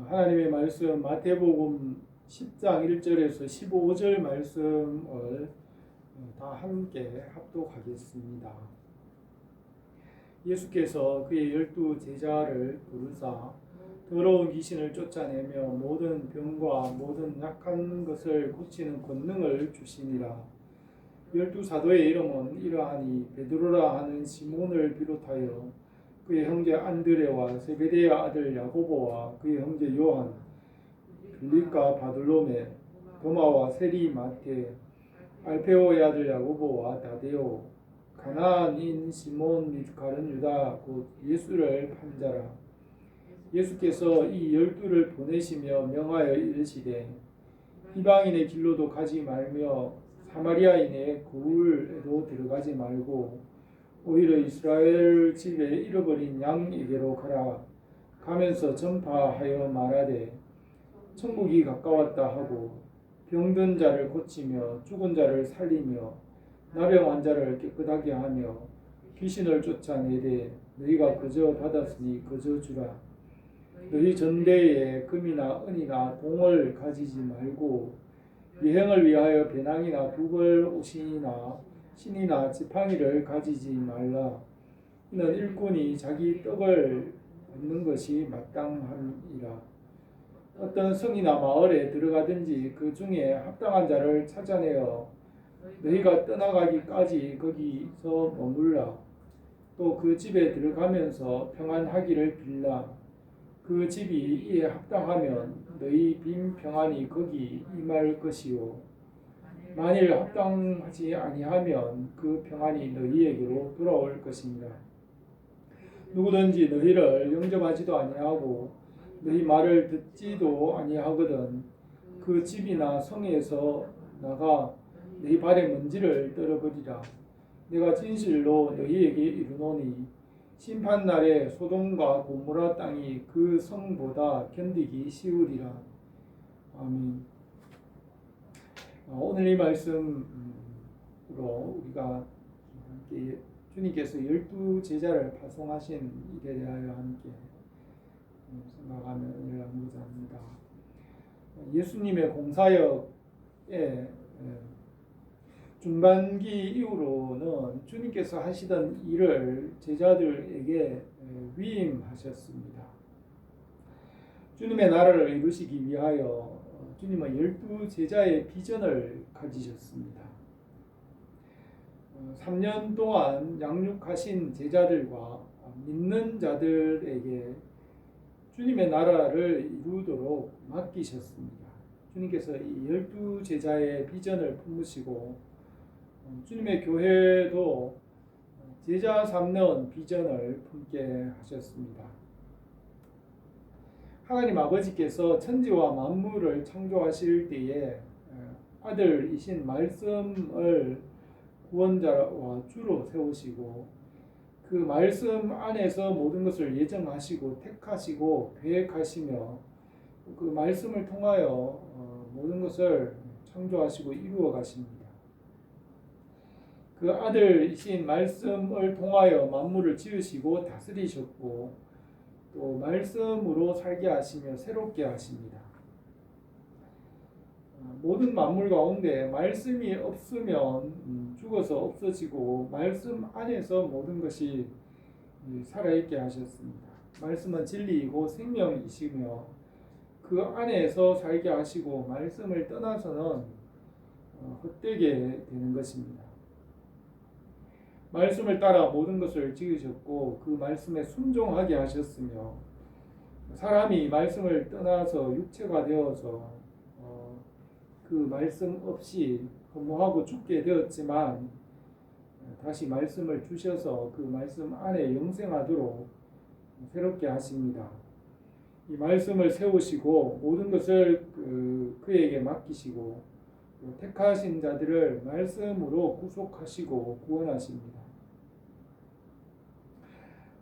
하나님의 말씀 마태복음 10장 1절에서 15절 말씀을 다 함께 합독하겠습니다. 예수께서 그의 12제자를 부르사 더러운 귀신을 쫓아내며 모든 병과 모든 약한 것을 고치는 권능을 주시니라. 12사도의 이름은 이러하니 베드로라 하는 시몬을 비롯하여 그의 형제 안드레와 세베대의 아들 야고보와 그의 형제 요한, 빌립과 바돌로메, 도마와 세리 마테, 알페오의 아들 야고보와 다데오, 가나안인 시몬 및 가룟 유다 곧 예수를 판 자라. 예수께서 이 12를 보내시며 명하여 이르시되 이방인의 길로도 가지 말며 사마리아인의 고을에도 들어가지 말고 오히려 이스라엘 집에 잃어버린 양에게로 가라. 가면서 전파하여 말하되 천국이 가까웠다 하고 병든 자를 고치며 죽은 자를 살리며 나병 환자를 깨끗하게 하며 귀신을 쫓아내되 너희가 거저 받았으니 거저 주라. 너희 전대에 금이나 은이나 동을 가지지 말고 여행을 위하여 배낭이나 두벌 옷이나 신이나 지팡이를 가지지 말라. 이는 일꾼이 자기 떡을 얻는 것이 마땅함이라. 어떤 성이나 마을에 들어가든지 그 중에 합당한 자를 찾아내어 너희가 떠나가기까지 거기서 머물라. 또 그 집에 들어가면서 평안하기를 빌라. 그 집이 이에 합당하면 너희 빈 평안이 거기 임할 것이요 만일 합당하지 아니하면 그 평안이 너희에게로 돌아올 것입니다. 누구든지 너희를 영접하지도 아니하고 너희 말을 듣지도 아니하거든 그 집이나 성에서 나가 너희 발의 먼지를 떨어버리라. 내가 진실로 너희에게 이르노니 심판날에 소돔과 고모라 땅이 그 성보다 견디기 쉬우리라. 아멘. 오늘 이 말씀으로 우리가 함께 주님께서 12제자를 파송하신 일에 대하여 함께 생각하며 은혜를 나누고자 합니다. 예수님의 공사역의 중반기 이후로는 주님께서 하시던 일을 제자들에게 위임하셨습니다. 주님의 나라를 이루시기 위하여 주님은 12제자의 비전을 가지셨습니다. 3년 동안 양육하신 제자들과 믿는 자들에게 주님의 나라를 이루도록 맡기셨습니다. 주님께서 이 12제자의 비전을 품으시고 주님의 교회도 제자 삼는 비전을 품게 하셨습니다. 하나님 아버지께서 천지와 만물을 창조하실 때에 아들이신 말씀을 구원자와 주로 세우시고 그 말씀 안에서 모든 것을 예정하시고 택하시고 계획하시며 그 말씀을 통하여 모든 것을 창조하시고 이루어 가십니다. 그 아들이신 말씀을 통하여 만물을 지으시고 다스리셨고 또 말씀으로 살게 하시며 새롭게 하십니다. 모든 만물 가운데 말씀이 없으면 죽어서 없어지고 말씀 안에서 모든 것이 살아있게 하셨습니다. 말씀은 진리이고 생명이시며 그 안에서 살게 하시고 말씀을 떠나서는 헛되게 되는 것입니다. 말씀을 따라 모든 것을 지으셨고 그 말씀에 순종하게 하셨으며 사람이 말씀을 떠나서 육체가 되어서 그 말씀 없이 허무하고 죽게 되었지만 다시 말씀을 주셔서 그 말씀 안에 영생하도록 새롭게 하십니다. 이 말씀을 세우시고 모든 것을 그에게 맡기시고 택하신 자들을 말씀으로 구속하시고 구원하십니다.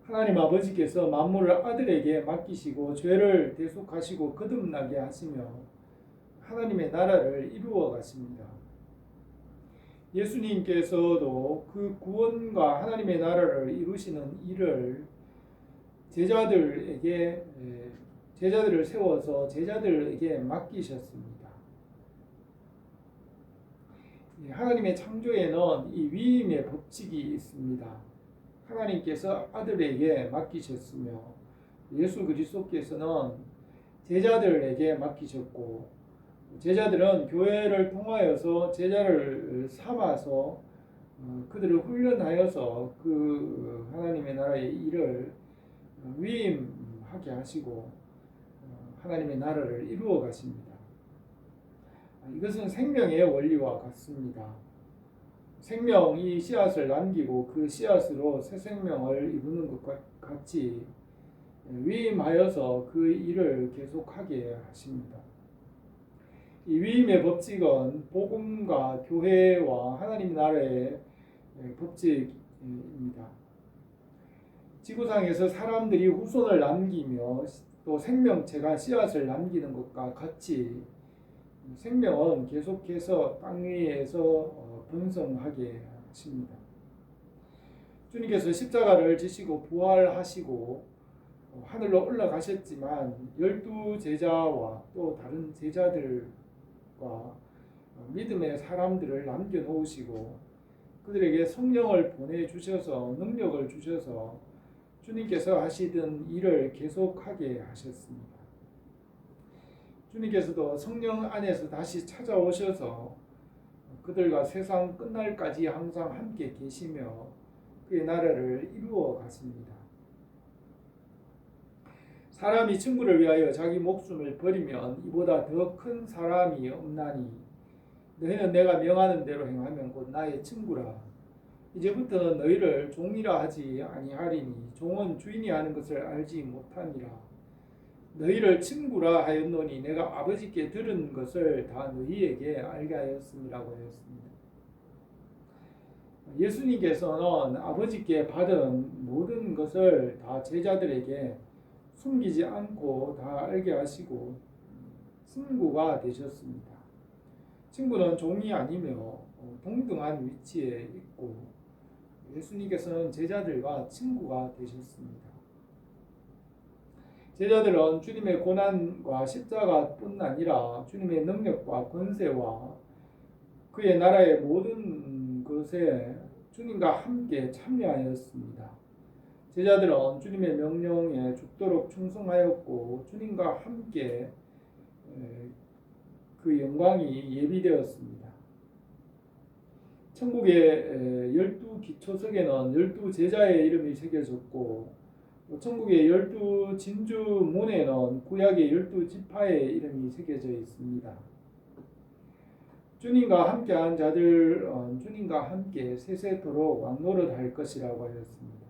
하나님 아버지께서 만물을 아들에게 맡기시고 죄를 대속하시고 거듭나게 하시며 하나님의 나라를 이루어 가십니다. 예수님께서도 그 구원과 하나님의 나라를 이루시는 일을 제자들에게 제자들을 세워서 제자들에게 맡기셨습니다. 하나님의 창조에는 이 위임의 법칙이 있습니다. 하나님께서 아들에게 맡기셨으며 예수 그리스도께서는 제자들에게 맡기셨고, 제자들은 교회를 통하여서 제자를 삼아서 그들을 훈련하여서 그 하나님의 나라의 일을 위임하게 하시고 하나님의 나라를 이루어 가십니다. 이것은 생명의 원리와 같습니다. 생명이 씨앗을 남기고 그 씨앗으로 새 생명을 이루는 것과 같이 위임하여서 그 일을 계속하게 하십니다. 이 위임의 법칙은 복음과 교회와 하나님 나라의 법칙입니다. 지구상에서 사람들이 후손을 남기며 또 생명체가 씨앗을 남기는 것과 같이 생명은 계속해서 땅 위에서 번성하게 하십니다. 주님께서 십자가를 지시고 부활하시고 하늘로 올라가셨지만 12제자와 또 다른 제자들과 믿음의 사람들을 남겨놓으시고 그들에게 성령을 보내주셔서 능력을 주셔서 주님께서 하시던 일을 계속하게 하셨습니다. 주님께서도 성령 안에서 다시 찾아오셔서 그들과 세상 끝날까지 항상 함께 계시며 그의 나라를 이루어 가십니다. 사람이 친구를 위하여 자기 목숨을 버리면 이보다 더 큰 사람이 없나니 너희는 내가 명하는 대로 행하면 곧 나의 친구라. 이제부터는 너희를 종이라 하지 아니하리니 종은 주인이 하는 것을 알지 못하니라. 너희를 친구라 하였노니 내가 아버지께 들은 것을 다 너희에게 알게 하였음이라고 하였습니다. 예수님께서는 아버지께 받은 모든 것을 다 제자들에게 숨기지 않고 다 알게 하시고 친구가 되셨습니다. 친구는 종이 아니며 동등한 위치에 있고 예수님께서는 제자들과 친구가 되셨습니다. 제자들은 주님의 고난과 십자가뿐 아니라 주님의 능력과 권세와 그의 나라의 모든 것에 주님과 함께 참여하였습니다. 제자들은 주님의 명령에 죽도록 충성하였고 주님과 함께 그 영광이 예비되었습니다. 천국의 12기초석에는 12제자의 이름이 새겨졌고 천국의 12진주문에는 구약의 12지파의 이름이 새겨져 있습니다. 주님과 함께한 자들은 주님과 함께 세세토록 왕노릇할 것이라고 하였습니다.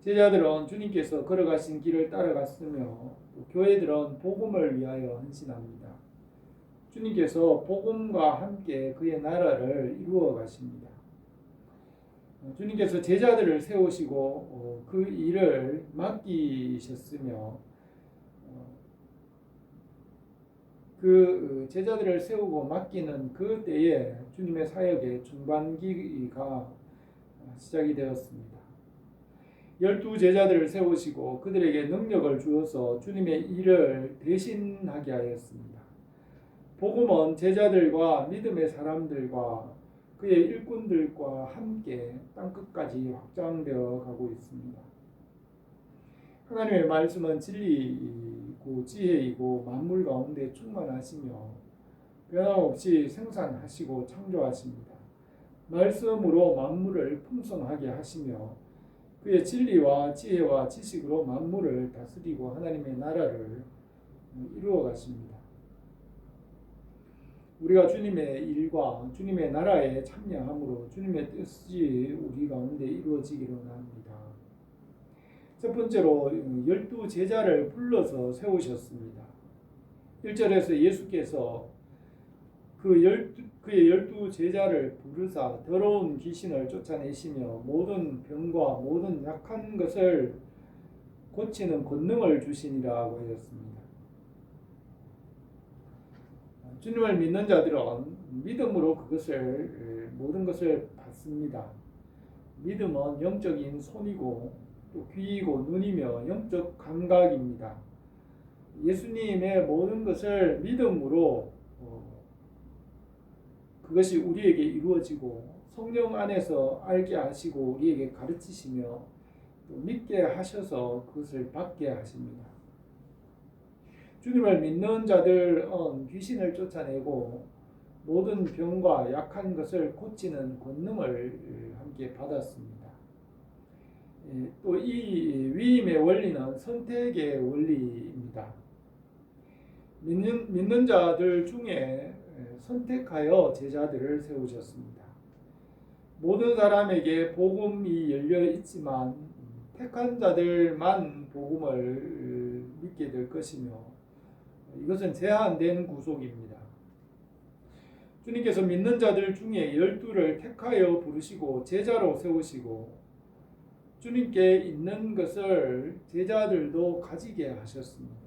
제자들은 주님께서 걸어가신 길을 따라갔으며 교회들은 복음을 위하여 헌신합니다. 주님께서 복음과 함께 그의 나라를 이루어 가십니다. 주님께서 제자들을 세우시고 그 일을 맡기셨으며 그 제자들을 세우고 맡기는 그 때에 주님의 사역의 중반기가 시작이 되었습니다. 12제자들을 세우시고 그들에게 능력을 주어서 주님의 일을 대신하게 하였습니다. 복음은 제자들과 믿음의 사람들과 그의 일꾼들과 함께 땅끝까지 확장되어 가고 있습니다. 하나님의 말씀은 진리이고 지혜이고 만물 가운데 충만하시며 변함없이 생산하시고 창조하십니다. 말씀으로 만물을 풍성하게 하시며 그의 진리와 지혜와 지식으로 만물을 다스리고 하나님의 나라를 이루어 가십니다. 우리가 주님의 일과 주님의 나라에 참여함으로 주님의 뜻이 우리 가운데 이루어지기를 원합니다. 첫 번째로 12제자를 불러서 세우셨습니다. 1절에서 예수께서 그의 12제자를 부르사 더러운 귀신을 쫓아내시며 모든 병과 모든 약한 것을 고치는 권능을 주시니라고 하였습니다. 주님을 믿는 자들은 믿음으로 그것을 모든 것을 받습니다. 믿음은 영적인 손이고 또 귀이고 눈이며 영적 감각입니다. 예수님의 모든 것을 믿음으로 그것이 우리에게 이루어지고 성령 안에서 알게 하시고 우리에게 가르치시며 또 믿게 하셔서 그것을 받게 하십니다. 주님을 믿는 자들은 귀신을 쫓아내고 모든 병과 약한 것을 고치는 권능을 함께 받았습니다. 또 이 위임의 원리는 선택의 원리입니다. 믿는 자들 중에 선택하여 제자들을 세우셨습니다. 모든 사람에게 복음이 열려 있지만 택한 자들만 복음을 믿게 될 것이며 이것은 제한된 구속입니다. 주님께서 믿는 자들 중에 12를 택하여 부르시고 제자로 세우시고 주님께 있는 것을 제자들도 가지게 하셨습니다.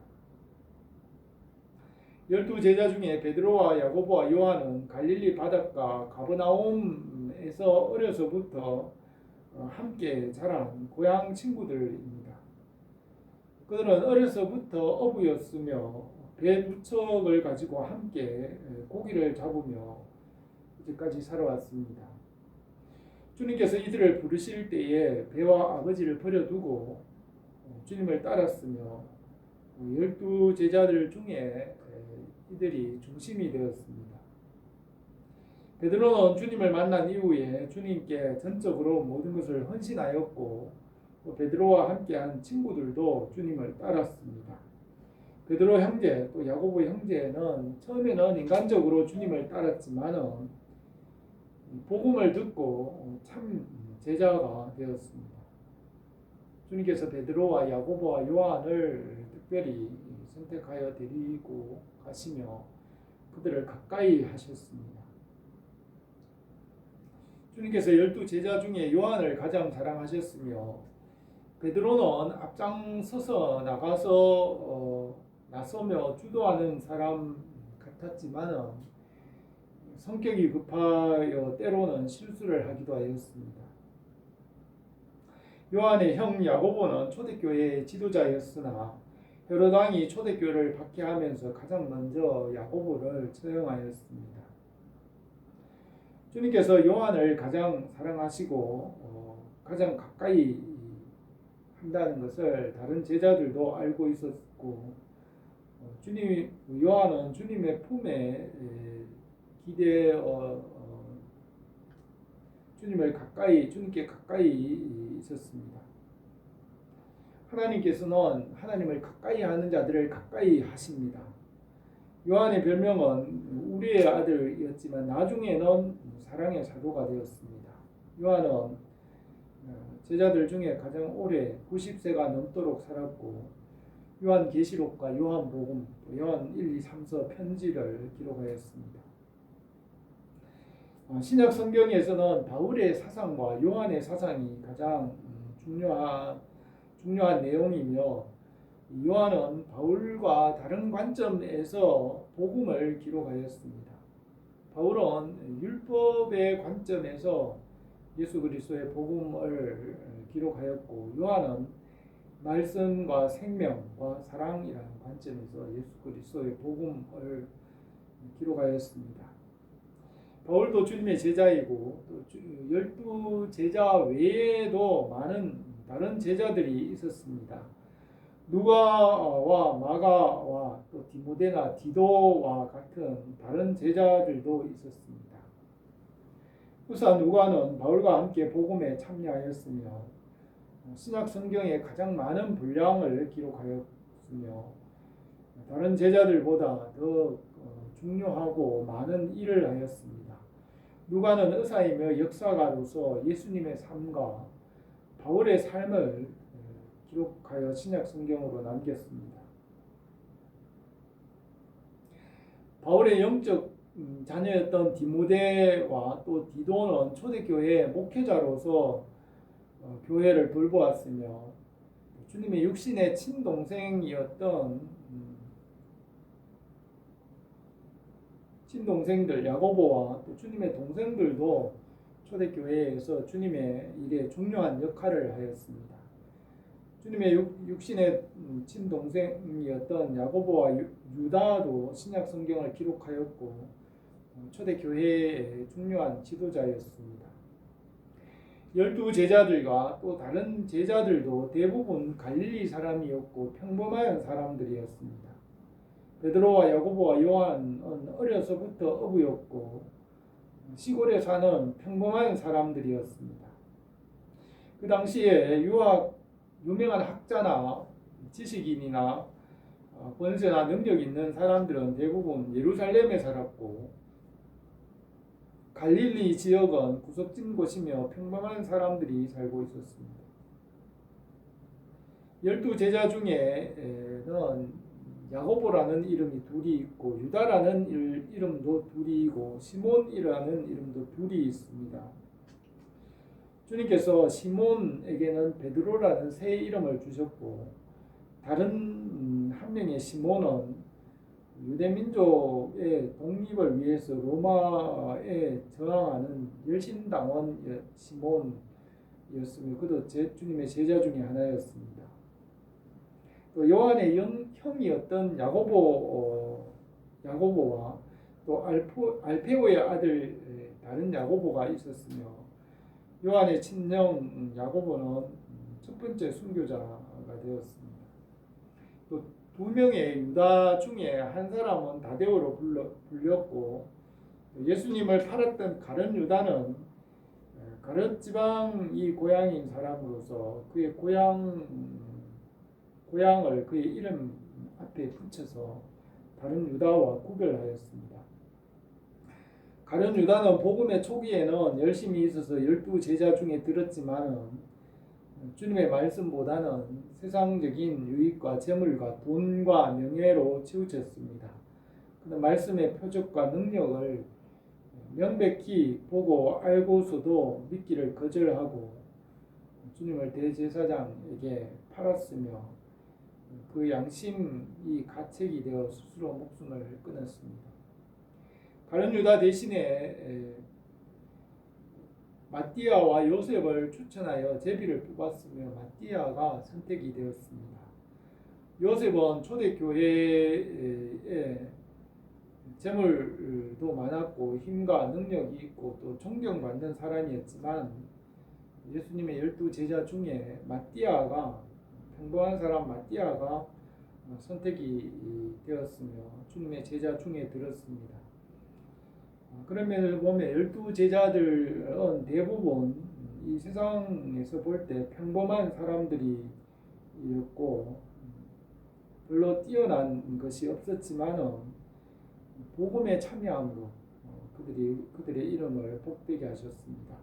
12 제자 중에 베드로와 야고보와 요한은 갈릴리 바닷가 가버나움에서 어려서부터 함께 자란 고향 친구들입니다. 그들은 어려서부터 어부였으며 배 두 척을 가지고 함께 고기를 잡으며 이제까지 살아왔습니다. 주님께서 이들을 부르실 때에 배와 아버지를 버려두고 주님을 따랐으며 12 제자들 중에 이들이 중심이 되었습니다. 베드로는 주님을 만난 이후에 주님께 전적으로 모든 것을 헌신하였고 베드로와 함께한 친구들도 주님을 따랐습니다. 베드로 형제 또 야고보 형제는 처음에는 인간적으로 주님을 따랐지만은 복음을 듣고 참 제자가 되었습니다. 주님께서 베드로와 야고보와 요한을 특별히 선택하여 데리고 가시며 그들을 가까이 하셨습니다. 주님께서 12 제자 중에 요한을 가장 사랑하셨으며 베드로는 앞장서서 나서며 주도하는 사람 같았지만 성격이 급하여 때로는 실수를 하기도 하였습니다. 요한의 형 야고보는 초대교회의 지도자였으나 헤롯 왕이 초대교회를 박해하면서 가장 먼저 야고보를 처형하였습니다. 주님께서 요한을 가장 사랑하시고 가장 가까이 한다는 것을 다른 제자들도 알고 있었고 요한은 주님의 품에 기대어 주님께 가까이 있었습니다. 하나님께서는 하나님을 가까이 하는 자들을 가까이 하십니다. 요한의 별명은 우리의 아들이었지만 나중에는 사랑의 사도가 되었습니다. 요한은 제자들 중에 가장 오래 90세가 넘도록 살았고 요한계시록과 요한복음, 요한 1, 2, 3서 편지를 기록하였습니다. 신약 성경에서는 바울의 사상과 요한의 사상이 가장 중요한 내용이며 요한은 바울과 다른 관점에서 복음을 기록하였습니다. 바울은 율법의 관점에서 예수 그리스도의 복음을 기록하였고 요한은 말씀과 생명과 사랑이라는 관점에서 예수 그리스도의 복음을 기록하였습니다. 바울도 주님의 제자이고 또 12 제자 외에도 많은 다른 제자들이 있었습니다. 누가와 마가와 또 디모데나 디도와 같은 다른 제자들도 있었습니다. 후사 누가는 바울과 함께 복음에 참여하였으며 신약 성경에 가장 많은 분량을 기록하였으며 다른 제자들보다 더 중요하고 많은 일을 하였습니다. 누가는 의사이며 역사가로서 예수님의 삶과 바울의 삶을 기록하여 신약 성경으로 남겼습니다. 바울의 영적 자녀였던 디모데와 또 디도는 초대교회의 목회자로서 교회를 돌보았으며 주님의 육신의 친동생이었던 친동생들 야고보와 또 주님의 동생들도 초대교회에서 주님의 일에 중요한 역할을 하였습니다. 주님의 육신의 친동생이었던 야고보와 유다도 신약 성경을 기록하였고 초대 교회의 중요한 지도자였습니다. 12제자들과 또 다른 제자들도 대부분 갈릴리 사람이었고 평범한 사람들이었습니다. 베드로와 야고보와 요한은 어려서부터 어부였고 시골에 사는 평범한 사람들이었습니다. 그 당시에 유명한 학자나 지식인이나 권세나 능력 있는 사람들은 대부분 예루살렘에 살았고 갈릴리 지역은 구석진 곳이며 평범한 사람들이 살고 있었습니다. 12제자 중에는 야고보라는 이름이 둘이 있고 유다라는 이름도 둘이고 시몬이라는 이름도 둘이 있습니다. 주님께서 시몬에게는 베드로라는 새 이름을 주셨고 다른 한 명의 시몬은 유대민족의 독립을 위해서 로마에 저항하는 열심당원 시몬이었으며 그도 주님의 제자 중에 하나였습니다. 또 요한의 형이었던 야고보와 또 알페오의 아들 다른 야고보가 있었으며 요한의 친형 야고보는 첫 번째 순교자가 되었습니다. 또 두 명의 유다 중에 한 사람은 다데오로 불렸고 예수님을 팔았던 가룟 유다는 가룟 지방이 고향인 사람으로서 그의 고향을 그의 이름 앞에 붙여서 다른 유다와 구별하였습니다. 가룟 유다는 복음의 초기에는 열심히 있어서 12제자 중에 들었지만은 주님의 말씀보다는 세상적인 유익과 재물과 돈과 명예로 치우쳤습니다. 그런데 말씀의 표적과 능력을 명백히 보고 알고서도 믿기를 거절하고 주님을 대제사장에게 팔았으며 그 양심이 가책이 되어 스스로 목숨을 끊었습니다. 가룟 유다 대신에 마띠아와 요셉을 추천하여 제비를 뽑았으며 마띠아가 선택이 되었습니다. 요셉은 초대교회에 재물도 많았고 힘과 능력이 있고 또 존경받는 사람이었지만 예수님의 12제자 중에 마띠아가 평범한 사람 마띠아가 선택이 되었으며 주님의 제자 중에 들었습니다. 그런 면을 보면 12제자들은 대부분 이 세상에서 볼 때 평범한 사람들이었고 별로 뛰어난 것이 없었지만은 복음에 참여함으로 그들의 이름을 복되게 하셨습니다.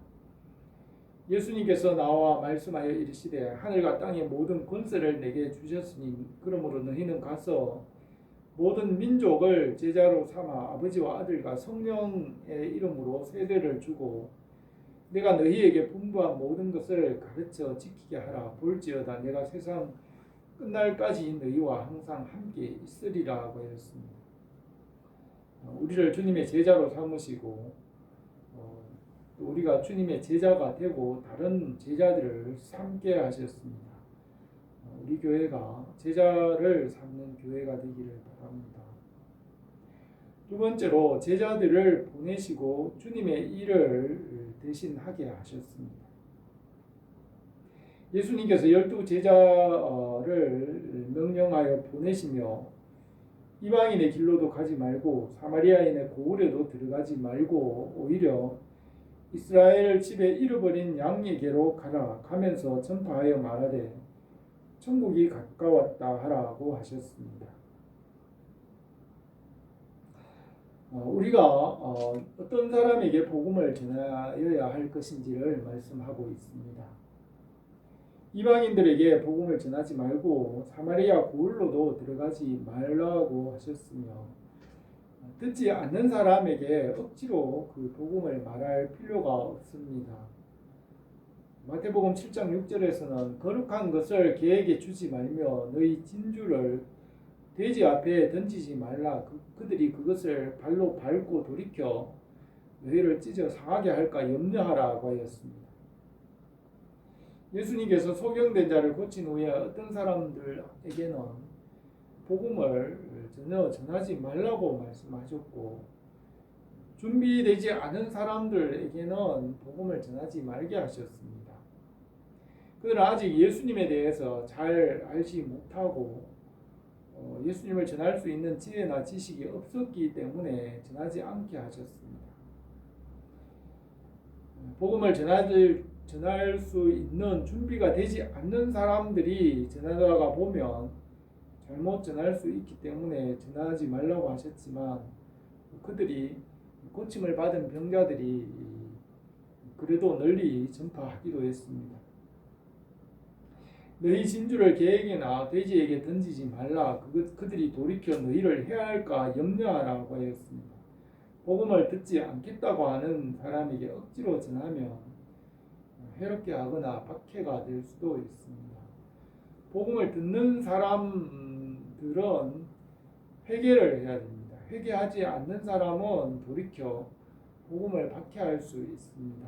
예수님께서 나와 말씀하여 이르시되 하늘과 땅의 모든 권세를 내게 주셨으니 그러므로 너희는 가서 모든 민족을 제자로 삼아 아버지와 아들과 성령의 이름으로 세례를 주고 내가 너희에게 분부한 모든 것을 가르쳐 지키게 하라. 볼지어다 내가 세상 끝날까지 너희와 항상 함께 있으리라고 하였습니다. 우리를 주님의 제자로 삼으시고 또 우리가 주님의 제자가 되고 다른 제자들을 삼게 하셨습니다. 우리 교회가 제자를 삼는 교회가 되기를 바랍니다. 두 번째로 제자들을 보내시고 주님의 일을 대신하게 하셨습니다. 예수님께서 12제자를 명령하여 보내시며 이방인의 길로도 가지 말고 사마리아인의 고을에도 들어가지 말고 오히려 이스라엘 집에 잃어버린 양에게로 가라. 가면서 전파하여 말하되 천국이 가까웠다 하라고 하셨습니다. 우리가 어떤 사람에게 복음을 전하여야 할 것인지를 말씀하고 있습니다. 이방인들에게 복음을 전하지 말고 사마리아 고을로도 들어가지 말라고 하셨으며 듣지 않는 사람에게 억지로 그 복음을 말할 필요가 없습니다. 마태복음 7장 6절에서는 거룩한 것을 개에게 주지 말며 너희 진주를 돼지 앞에 던지지 말라. 그들이 그것을 발로 밟고 돌이켜 너희를 찢어 상하게 할까 염려하라고 하였습니다. 예수님께서 소경된 자를 고친 후에 어떤 사람들에게는 복음을 전혀 전하지 말라고 말씀하셨고, 준비되지 않은 사람들에게는 복음을 전하지 말게 하셨습니다. 그들은 아직 예수님에 대해서 잘 알지 못하고 예수님을 전할 수 있는 지혜나 지식이 없었기 때문에 전하지 않게 하셨습니다. 복음을 전할 수 있는 준비가 되지 않는 사람들이 전하다가 보면 잘못 전할 수 있기 때문에 전하지 말라고 하셨지만, 그들이 고침을 받은 병자들이 그래도 널리 전파하기도 했습니다. 너희 진주를 개에게나 돼지에게 던지지 말라. 그들이 돌이켜 너희를 해할까 염려하라고 하였습니다. 복음을 듣지 않겠다고 하는 사람에게 억지로 전하면 해롭게 하거나 박해가 될 수도 있습니다. 복음을 듣는 사람들은 회개를 해야 됩니다. 회개하지 않는 사람은 돌이켜 복음을 박해할 수 있습니다.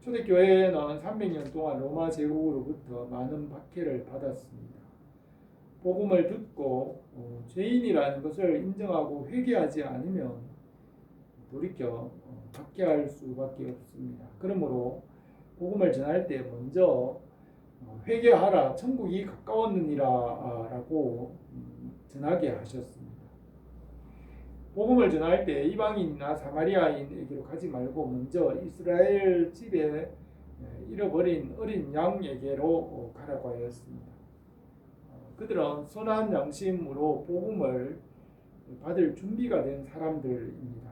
초대교회는 300년 동안 로마 제국으로부터 많은 박해를 받았습니다. 복음을 듣고 죄인이라는 것을 인정하고 회개하지 않으면 돌이켜 박해할 수밖에 없습니다. 그러므로 복음을 전할 때 먼저 회개하라, 천국이 가까웠느니라 라고 전하게 하셨습니다. 복음을 전할 때 이방인이나 사마리아인에게로 가지 말고 먼저 이스라엘 집에 잃어버린 어린 양에게로 가라고 하였습니다. 그들은 선한 양심으로 복음을 받을 준비가 된 사람들입니다.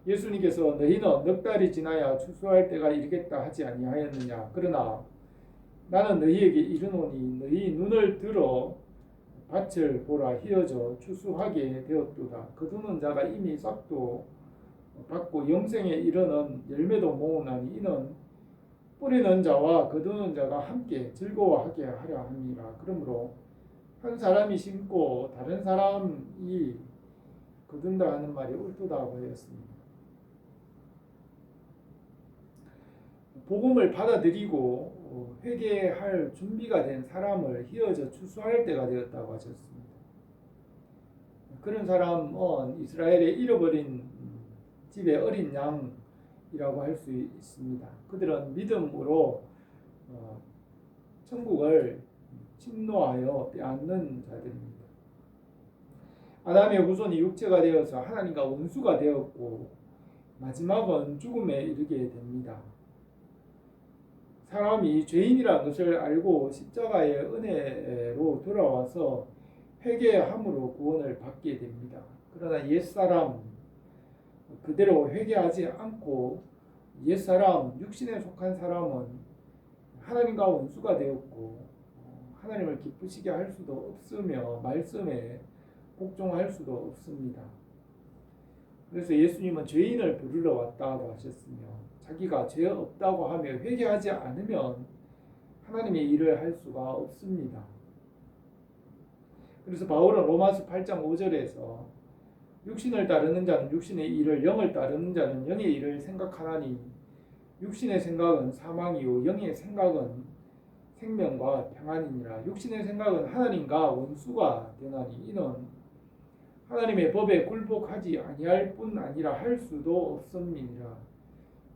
예수님께서 너희는 넉 달이 지나야 추수할 때가 이르겠다 하지 아니하였느냐. 그러나 나는 너희에게 이르노니 너희 눈을 들어 밭을 보라. 희어져 추수하게 되었도다. 거두는 자가 이미 싹도 받고 영생에 이르는 열매도 모으나니 이는 뿌리는 자와 거두는 자가 함께 즐거워하게 하려 함이라. 그러므로 한 사람이 심고 다른 사람이 거둔다 하는 말이 옳도다고 하였습니다. 복음을 받아들이고 회개할 준비가 된 사람을 희어져 추수할 때가 되었다고 하셨습니다. 그런 사람은 이스라엘의 잃어버린 집의 어린 양이라고 할 수 있습니다. 그들은 믿음으로 천국을 침노하여 빼앗는 자들입니다. 아담의 후손이 육체가 되어서 하나님과 원수가 되었고 마지막은 죽음에 이르게 됩니다. 사람이 죄인이라는 것을 알고 십자가의 은혜로 돌아와서 회개함으로 구원을 받게 됩니다. 그러나 옛사람 그대로 회개하지 않고 옛사람 육신에 속한 사람은 하나님과 원수가 되었고 하나님을 기쁘시게 할 수도 없으며 말씀에 복종할 수도 없습니다. 그래서 예수님은 죄인을 부르러 왔다고 하셨으며 자기가 죄 없다고 하며 회개하지 않으면 하나님의 일을 할 수가 없습니다. 그래서 바울은 로마서 8장 5절에서 육신을 따르는 자는 육신의 일을, 영을 따르는 자는 영의 일을 생각하나니 육신의 생각은 사망이요 영의 생각은 생명과 평안이니라. 육신의 생각은 하나님과 원수가 되나니 이는 하나님의 법에 굴복하지 아니할 뿐 아니라 할 수도 없음이니라.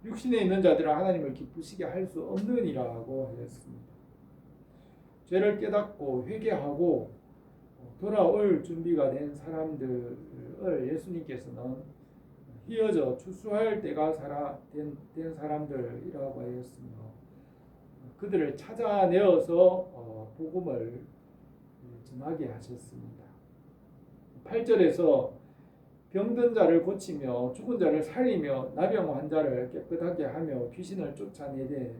육신에 있는 자들은 하나님을 기쁘시게 할 수 없느니라고 하였습니다. 죄를 깨닫고 회개하고 돌아올 준비가 된 사람들을 예수님께서는 희어져 추수할 때가 된 사람들이라고 하였으며 그들을 찾아내어서 복음을 전하게 하셨습니다. 8절에서 병든 자를 고치며 죽은 자를 살리며 나병 환자를 깨끗하게 하며 귀신을 쫓아내되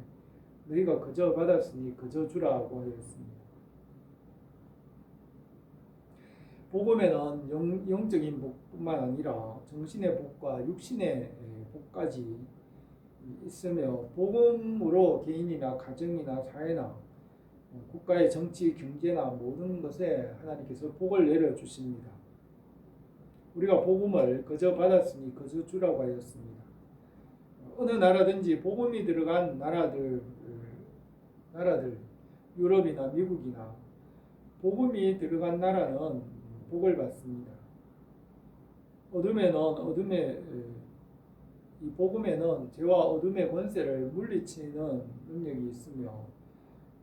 너희가 그저 받았으니 그저 주라고 하였습니다. 복음에는 영적인 복뿐만 아니라 정신의 복과 육신의 복까지 있으며 복음으로 개인이나 가정이나 사회나 국가의 정치, 경제나 모든 것에 하나님께서 복을 내려주십니다. 우리가 복음을 그저 받았으니 그저 주라고 하였습니다. 어느 나라든지 복음이 들어간 나라들은 나라들, 유럽이나 미국이나 복음이 들어간 나라는 복을 받습니다. 이 복음에는 죄와 어둠의 권세를 물리치는 능력이 있으며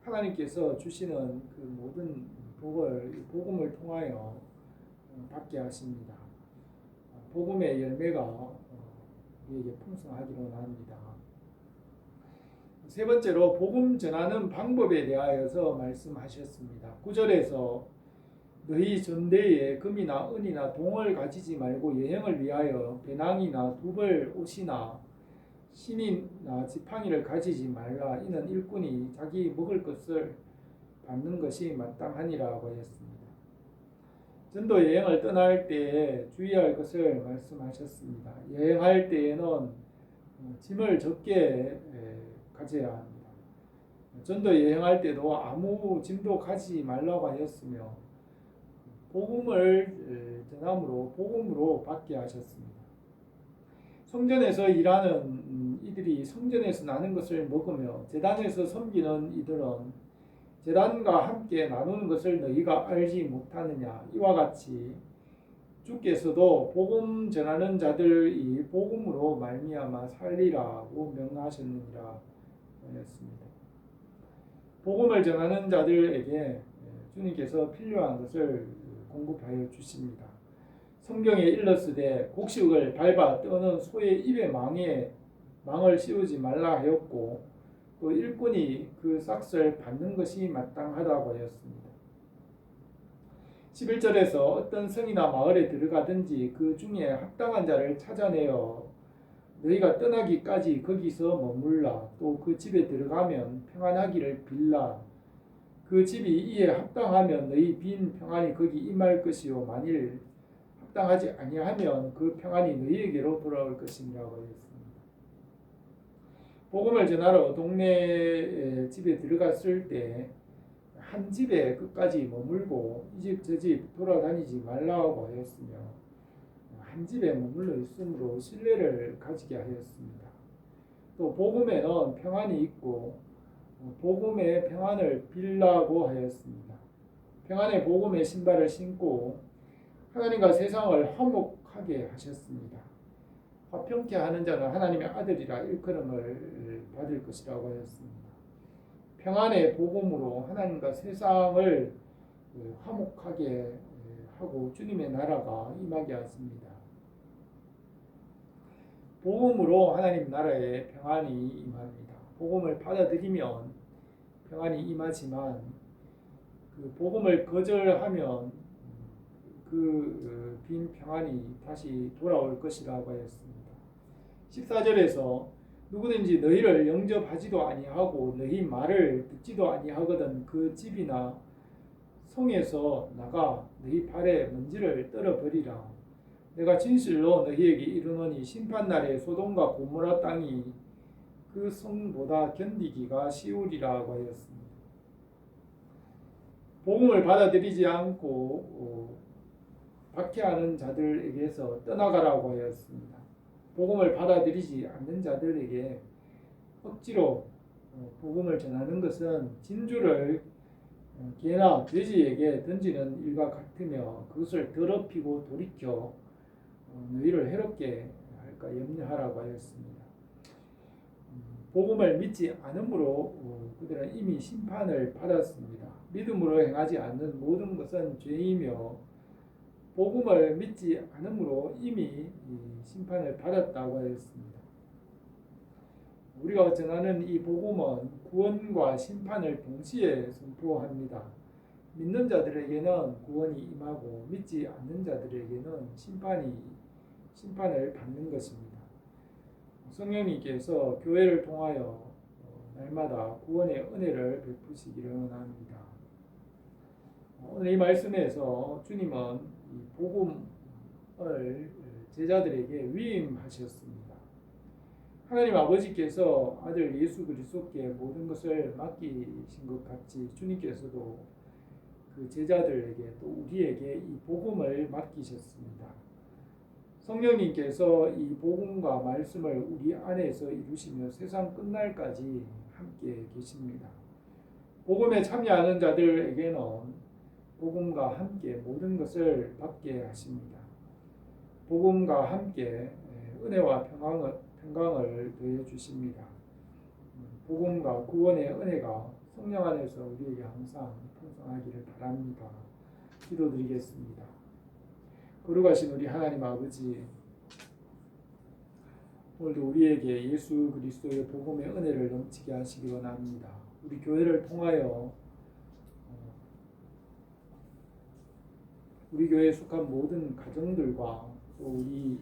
하나님께서 주시는 그 모든 복을 이 복음을 통하여 받게 하십니다. 복음의 열매가 우리에게 풍성하기로 합니다. 세 번째로 복음 전하는 방법에 대하여서 말씀하셨습니다. 9절에서 너희 전대에 금이나 은이나 동을 가지지 말고 여행을 위하여 배낭이나 두벌 옷이나 신이나 지팡이를 가지지 말라. 이는 일꾼이 자기 먹을 것을 받는 것이 마땅하니라고 하였습니다. 전도 여행을 떠날 때에 주의할 것을 말씀하셨습니다. 여행할 때에는 짐을 적게 가져야 합니다. 전도 여행할 때도 아무 짐도 가지지 말라고 하였으며 복음을 전함으로 복음으로 받게 하셨습니다. 성전에서 일하는 이들이 성전에서 나는 것을 먹으며 제단에서 섬기는 이들은 제단과 함께 나누는 것을 너희가 알지 못하느냐. 이와 같이 주께서도 복음 전하는 자들이 복음으로 말미암아 살리라고 명하셨느니라 하였습니다. 복음을 전하는 자들에게 주님께서 필요한 것을 공급하여 주십니다. 성경에 일렀으되 곡식을 밟아 떠는 소의 입에 망을 씌우지 말라 하였고 또 일꾼이 그 싹을 받는 것이 마땅하다고 하였습니다. 11절에서 어떤 성이나 마을에 들어가든지 그 중에 합당한 자를 찾아내어 너희가 떠나기까지 거기서 머물라. 또 그 집에 들어가면 평안하기를 빌라. 그 집이 이에 합당하면 너희 빈 평안이 거기 임할 것이요 만일 합당하지 아니하면 그 평안이 너희에게로 돌아올 것이라고 하였습니다. 복음을 전하러 동네 집에 들어갔을 때 한 집에 끝까지 머물고 이 집 저 집 돌아다니지 말라고 하였으며 한 집에 머물러 있으므로 신뢰를 가지게 하였습니다. 또 복음에는 평안이 있고 복음의 평안을 빌라고 하였습니다. 평안의 복음의 신발을 신고 하나님과 세상을 화목하게 하셨습니다. 화평케 하는 자는 하나님의 아들이라 일컬음을 받을 것이라고 하였습니다. 평안의 복음으로 하나님과 세상을 화목하게 하고 주님의 나라가 임하게 하십니다. 복음으로 하나님 나라에 평안이 임합니다. 복음을 받아들이면 평안이 임하지만 그 복음을 거절하면 그 빈 평안이 다시 돌아올 것이라고 하였습니다. 14절에서 누구든지 너희를 영접하지도 아니하고 너희 말을 듣지도 아니하거든 그 집이나 성에서 나가 너희 발에 먼지를 떨어버리라. 내가 진실로 너희에게 이르노니 심판날에 소돔과 고모라 땅이 그 성보다 견디기가 쉬우리라고 하였습니다. 복음을 받아들이지 않고 박해하는 자들에게서 떠나가라고 하였습니다. 복음을 받아들이지 않는 자들에게 억지로 복음을 전하는 것은 진주를 개나 돼지에게 던지는 일과 같으며 그것을 더럽히고 돌이켜 너희를 해롭게 할까 염려하라고 하였습니다. 복음을 믿지 않으므로 그들은 이미 심판을 받았습니다. 믿음으로 행하지 않는 모든 것은 죄이며 복음을 믿지 않으므로 이미 심판을 받았다고 하였습니다. 우리가 전하는 이 복음은 구원과 심판을 동시에 선포합니다. 믿는 자들에게는 구원이 임하고 믿지 않는 자들에게는 심판을 받는 것입니다. 성령님께서 교회를 통하여 날마다 구원의 은혜를 베푸시기를 원합니다. 오늘 이 말씀에서 주님은 이 복음을 제자들에게 위임하셨습니다. 하나님 아버지께서 아들 예수 그리스도께 모든 것을 맡기신 것 같이 주님께서도 그 제자들에게 또 우리에게 이 복음을 맡기셨습니다. 성령님께서 이 복음과 말씀을 우리 안에서 이루시며 세상 끝날까지 함께 계십니다. 복음에 참여하는 자들에게는 복음과 함께 모든 것을 받게 하십니다. 복음과 함께 은혜와 평강을 더해 주십니다. 복음과 구원의 은혜가 성령 안에서 우리에게 항상 풍성하기를 바랍니다. 기도드리겠습니다. 거룩하신 우리 하나님 아버지, 오늘도 우리에게 예수 그리스도의 복음의 은혜를 넘치게 하시기 원합니다. 우리 교회를 통하여 우리 교회에 속한 모든 가정들과 또 우리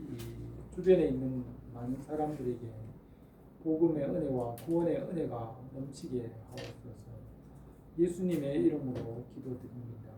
주변에 있는 많은 사람들에게 복음의 은혜와 구원의 은혜가 넘치게 하옵소서. 예수님의 이름으로 기도드립니다.